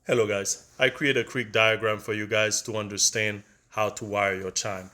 Hello guys, I create a quick diagram for you guys to understand how to wire your chime.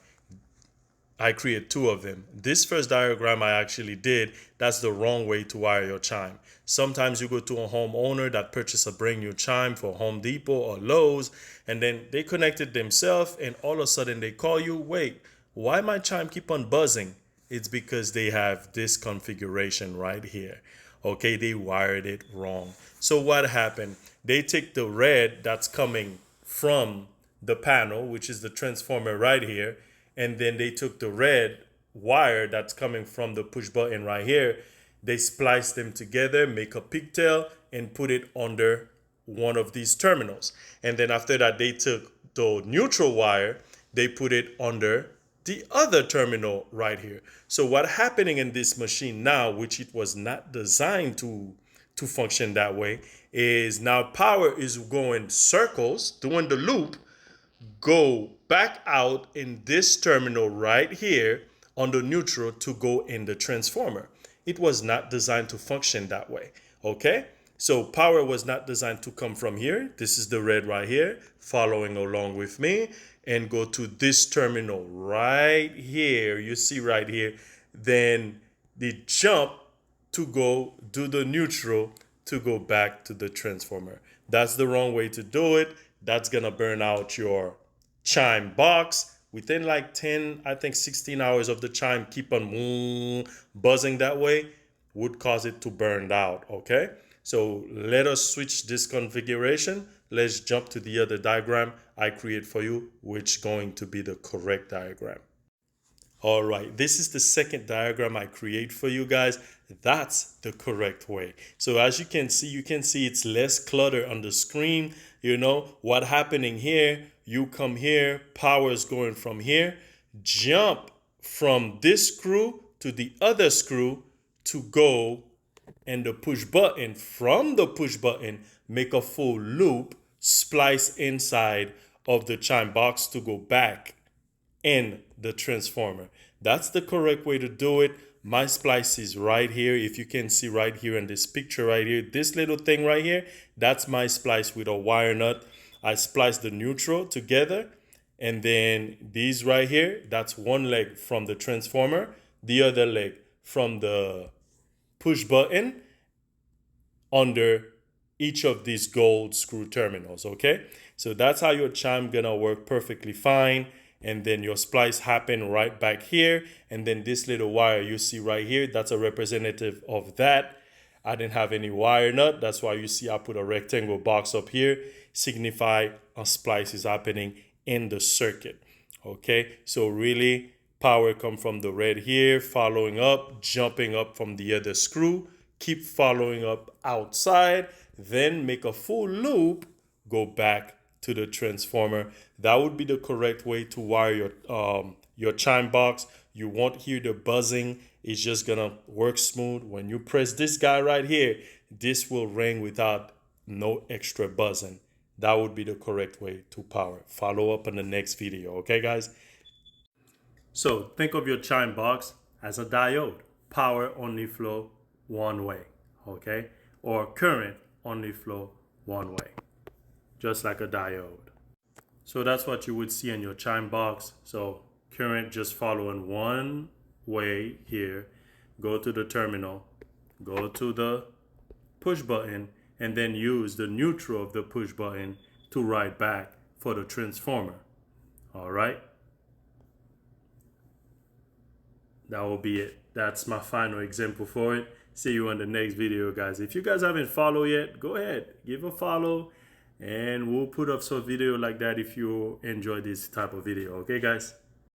I create two of them. This first diagram I actually did, that's the wrong way to wire your chime. Sometimes you go to a homeowner that purchased a brand new chime for Home Depot or Lowe's, and then they connect it themselves, and all of a sudden they call you, wait, why my chime keep on buzzing? It's because they have this configuration right here. Okay, they wired it wrong. So what happened? They take the red that's coming from the panel, which is the transformer right here, and then they took the red wire that's coming from the push button right here. They spliced them together, make a pigtail, and put it under one of these terminals. And then after that, they took the neutral wire, they put it under the other terminal right here. So what happening in this machine now, which it was not designed to function that way, is now power is going circles, doing the loop, go back out in this terminal right here on the neutral to go in the transformer. It was not designed to function that way. Okay? So power was not designed to come from here. This is the red right here, following along with me, and go to this terminal right here. You see right here. Then the jump to go do the neutral to go back to the transformer. That's the wrong way to do it. That's gonna burn out your chime box within like 10, I think 16 hours of the chime keep on buzzing that way would cause it to burn out. Okay, so let us switch this configuration. Let's jump to the other diagram I create for you, which is going to be the correct diagram. All right, this is the second diagram I create for you guys. That's the correct way. So as you can see it's less clutter on the screen. You know what happening here, you come here, power is going from here, jump from this screw to the other screw to go, and the push button, from the push button, make a full loop, splice inside of the chime box to go back in the transformer. That's the correct way to do it. My splice is right here. If you can see right here in this picture right here, this little thing right here, that's my splice with a wire nut. I splice the neutral together, and then these right here, that's one leg from the transformer, the other leg from the push button under each of these gold screw terminals. Okay, so that's how your chime gonna work perfectly fine. And then your splice happen right back here, and then this little wire you see right here, that's a representative of that. I didn't have any wire nut, that's why you see I put a rectangle box up here, signify a splice is happening in the circuit. Okay, so really power come from the red here, following up, jumping up from the other screw, keep following up outside, then make a full loop, go back to the transformer. That would be the correct way to wire your chime box. You won't hear the buzzing. It's just gonna work smooth. When you press this guy right here, this will ring without no extra buzzing. That would be the correct way to power. Follow up in the next video, okay guys? So think of your chime box as a diode. Power only flow one way, okay? Or current only flow one way, just like a diode. So that's what you would see in your chime box. So current just following one way here, go to the terminal, go to the push button, and then use the neutral of the push button to ride back for the transformer. All right. That will be it. That's my final example for it. See you in the next video, guys. If you guys haven't followed yet, go ahead, give a follow, and we'll put up some video like that if you enjoy this type of video. Okay, guys?